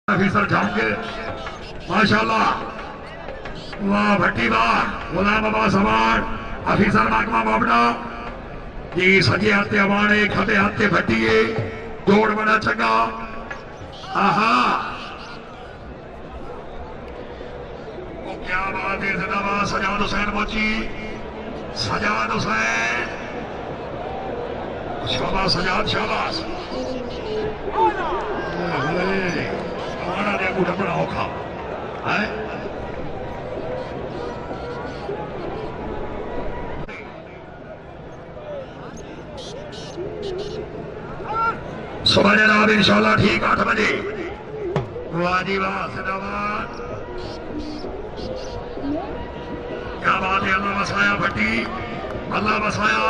Officer जाऊंगे माशाल्लाह। वाह भट्टी वाह गुलाम अब्बास अवार्ड ऑफिसर महकमा बाबड़ा जी सजे हाथे अवार्ड खबे हाथे भट्टीए जोड़ बड़ा चंगा। आहा क्या बात है। जिंदाबाद सजाद हुसैन मोची सजाद हुसैन शाबाश सजाद शाबाश। हमारा देखो ढपड़ा औखा है। सुबह जनाब इंशाल्लाह ठीक 8 बजे। वाह जी वाह जिंदाबाद। क्या बात है। अल्लाह बसाया भट्टी अल्लाह बसाया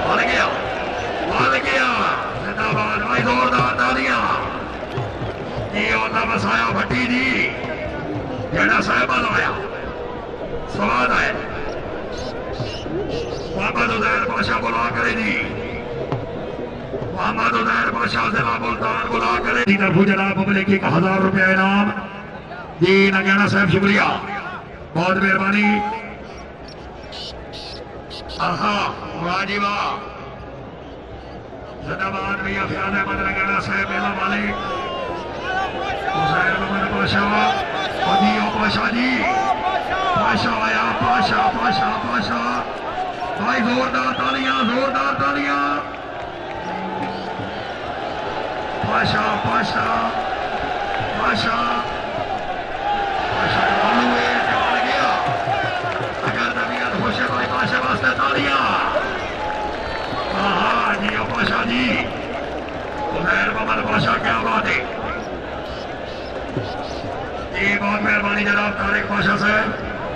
मार गया जिंदाबाद। भाई जोरदार तालियां ये अल्लाह बसाया भट्टी जी जेड़ा साहिबा लाया स्वाद है। मोहम्मद उजैर बादशाह बुला करे जी मोहम्मद उजैर बादशाह जिला मुल्तान बुला करे जी। तरफू जनाब ममलिक 1000 रुपया इनाम जी। नगैना साहब शुक्रिया बहुत मेहरबानी। आहा वाह जी वाह जिंदाबाद भैया ख्याल अहमद नगैना साहब मेला मालिक हुसैन मोहम्मद बादशाह अदियो बादशाह जी बादशाह आया बादशाह बादशाह बादशाह। भाई जोरदार तालियां बादशाह बादशाह बादशाह बादशाह मालूम है निकाल गया। अगर नबीयत खुश है भाई बादशाह वास्ते तालियां। हाँ जी बादशाह जी उजैर मोहम्मद बादशाह क्या बात है जी। बहुत मेहरबानी जनाब तारिक बादशाह साहब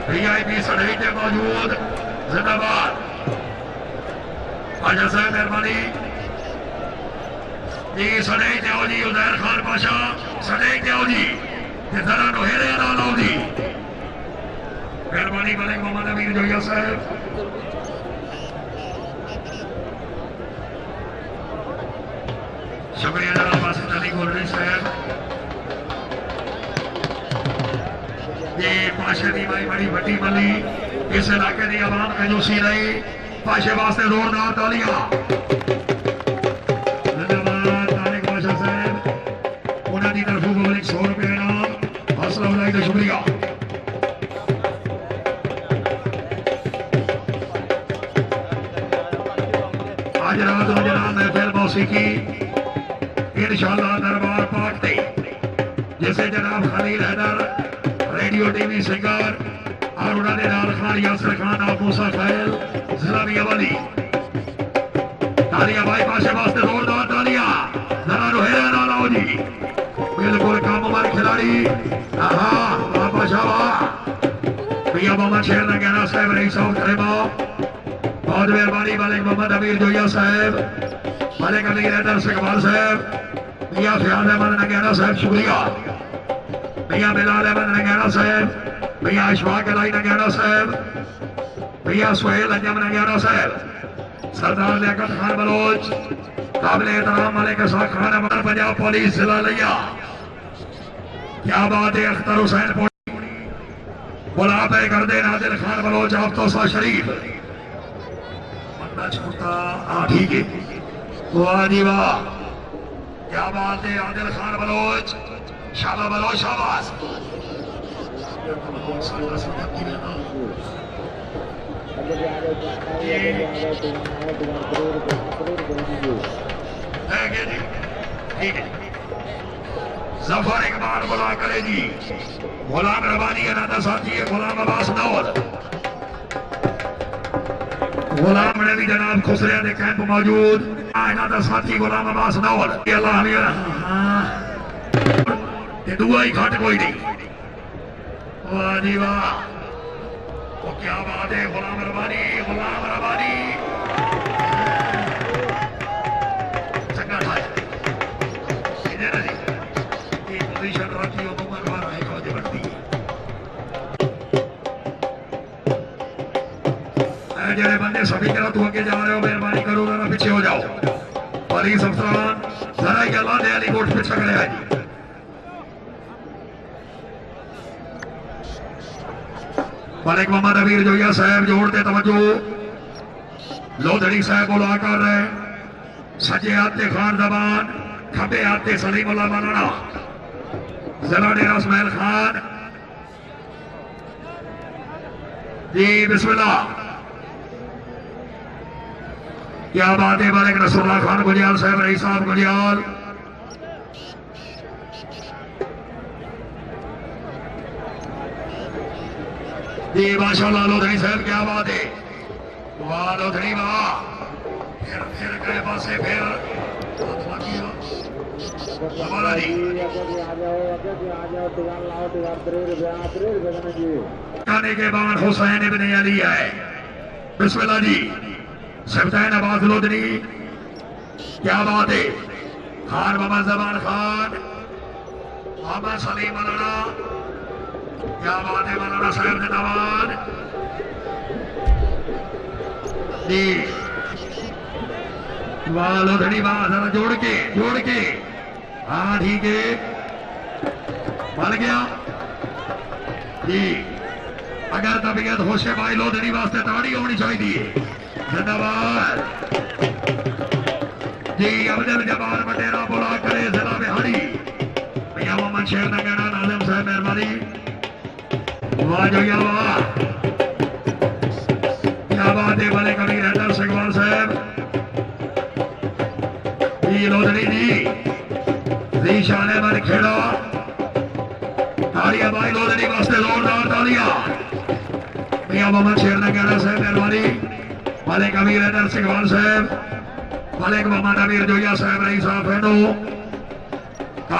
VIP सड़ई पे मौजूद जिंदाबाद। बादशाह साहब मेहरबानी जी सड़ई जाओ जी उजैर खान बादशाह सड़ई जाओ जी जरा नोहेरे ना लाओ जी मेहरबानी मलिक मोहम्मद अमीर जोया साहब। शुक्रिया जनाब वासिफ अली गोलरी साहब ये पाशे दी भाई बड़ी बड़ी मली इस इलाके की आवाम का जो सी रही पाशे वास्ते जोरदार तालियां। धन्यवाद तारिक बादशाह साहब उन्होंने तरफों को 100 रुपया इनाम हौसला अफजाई का शुक्रिया। आज रात जनाब महफिल मौसीकी इंशाअल्लाह दरबार पाक थे जैसे जनाब Khalil Haider radio TV singer और उन्होंने नाल खान यासर खान मूसा खैल जिला मियावाली तालियां भाई पाशे वास्ते जोरदार तालियां जरा रोहेरा ना लाओ जी बिल्कुल काम उमर खिलाड़ी। आहा बाबा शाह भैया मोहम्मद शेर नगैना साहब रही साहब करेमा बहुत मेहरबानी। मलिक मोहम्मद अमीर जोया साहब मलिक अमीर हैदर सिकबाल साहब भैया ख्याल अहमद नगैना साहब शुक्रिया। भैया बिलाल अहमद नगैना साहब भैया अशफाक अलाई नगैना साहब भैया सुहेल अंजम नगैना साहब सरदार लियाकत खान बलोच काबिल एहतराम मलिक अशफाक खान अमर पंजाब पुलिस जिला लिया। क्या बात है। अख्तर हुसैन बुला पे कर दे नादिर खान बलोच आप तो सा शरीफ बंदा छोटा। हाँ ठीक है वाह जी वाह क्या बात है। आदिल खान बलोच शाबा बलोच शाबाश। ठीक है जफर इकबाल बुला करे जी गुलाम रबानी अनादा साथी है गुलाम अब्बास नौल गुलाम ने भी जनाब खुसरिया के कैंप मौजूद अनादा साथी गुलाम अब्बास नौल दुआ ही घट कोई नहीं। वाह जी वाह वो क्या बात है। गुलाम रबानी चंगा था ये पोजीशन रखी हो उमर वाला है कौन बढ़ती है। जरे बंदे सभी तरह तू आगे जा रहे हो मेहरबानी करो ना पीछे हो जाओ। पुलिस अफसरान जरा ही अल्लाह ने अली कोट पिछा करे जी मलिक मोहम्मद अमीर जोया साहब जोड़ते तवज्जो लोधड़ी साहब बोला कर रहे सजे हाथ खान जबान खबे हाथ सलीमुल्लाह मौलाना जिला डेरा इस्माइल खान जी बिस्मिल्लाह क्या बात है मलिक नसरुल्लाह खान गुजियाल साहब रईस साहब गुजियाल जी माशाल्लाह लोधड़ी साहब क्या बात है वाह लोधड़ी वाह फिर गए पासे फिर हमारा जी खाने के बाद हुसैन इब्ने अली है बिस्मिल्लाह जी सब्तान अब्बास लोधड़ी क्या बात है खान मोहम्मद जमान खान मोहम्मद सलीम मौलाना क्या बात है मौलाना साहब जिंदाबाद जी वाह लोधड़ी वाह जरा जोड़ के हाँ ठीक है बल गया जी अगर तबीयत होशे भाई लोधड़ी वास्ते ताड़ी होनी चाहिए जिंदाबाद जी अब्दुल जब्बार बटेरा बुला करे जिला बिहारी भैया मोहम्मद शेर नगरा नाजिम साहब मेहरबानी वाह जोया वाह क्या बात है भले कबीर हैदर सिकवाल साहब जी लोधड़ी जी शाने मन खेड़ा तालियां भाई लोधड़ी वास्ते जोरदार तालियां भैया मोहम्मद शेर नगरा साहब मेहरबानी भले कबीर हैदर सिकवाल साहब मलिक मोहम्मद अमीर जोया साहब रईस साहब